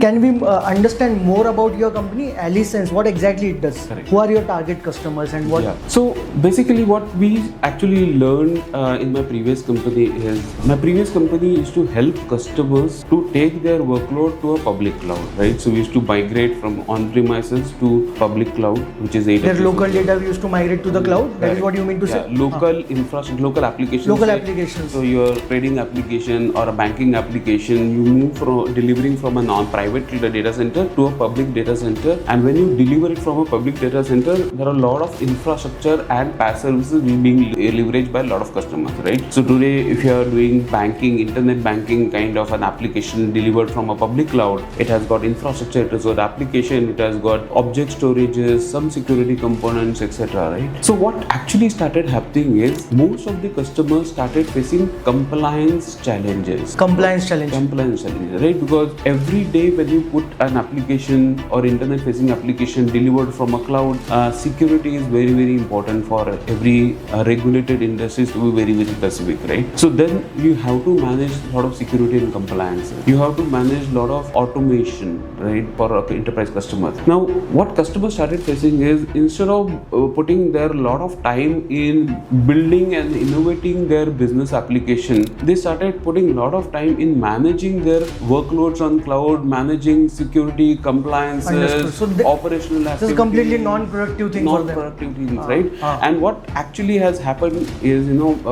Can we understand more about your company, AliSense? What exactly it does? Correct. Who are your target customers and what? Yeah. So basically, what we actually learned in my previous company used to help customers to take their workload to a public cloud, right? So we used to migrate from on-premises to public cloud, which is AWS. Their local data we used to migrate to the cloud. That is what you mean to say? Local infrastructure, local applications. Local applications. So your trading application or a banking application, you move from delivering from a non-private data center to a public data center, and when you deliver it from a public data center, there are a lot of infrastructure and PaaS services being leveraged by a lot of customers, right? So today, if you are doing banking, internet banking kind of an application delivered from a public cloud, it has got infrastructure, it has got application, it has got object storages, some security components, etc., right? So what actually started happening is most of the customers started facing compliance challenges. Compliance challenges, right? Because every day when you put an application or internet facing application delivered from a cloud, security is very, very important for every regulated industries to be very, very specific, right? So then you have to manage a lot of security and compliance. You have to manage a lot of automation, right, for enterprise customers. Now, what customers started facing is instead of putting their lot of time in building and innovating their business application, they started putting a lot of time in managing their workloads on cloud, managing security, compliances, so operational activities. this is completely non-productive thing for them. Non-productive things, right? And what actually has happened is,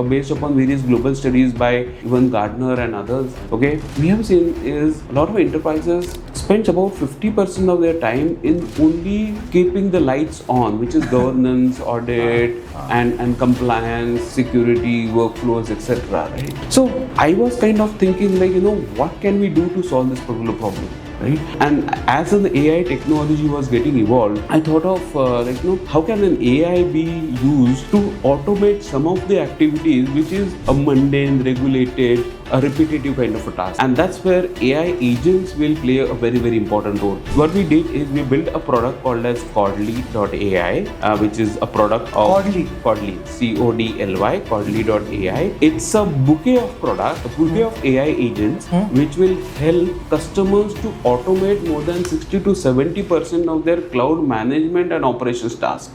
based upon various global studies by even Gartner and others, okay, we have seen is a lot of enterprises spends about 50% of their time in only keeping the lights on, which is governance, audit, and compliance, security, workflows, etc., right? So I was kind of thinking like, what can we do to solve this particular problem? Right? And as the AI technology was getting evolved, I thought of how can an AI be used to automate some of the activities which is a mundane, regulated, a repetitive kind of a task. And that's where AI agents will play a very, very important role. What we did is we built a product called as Codly.ai, which is a product of Codly, Codly, Codly.ai. It's a bouquet of products, a bouquet of AI agents, which will help customers to automate more than 60 to 70% of their cloud management and operations tasks.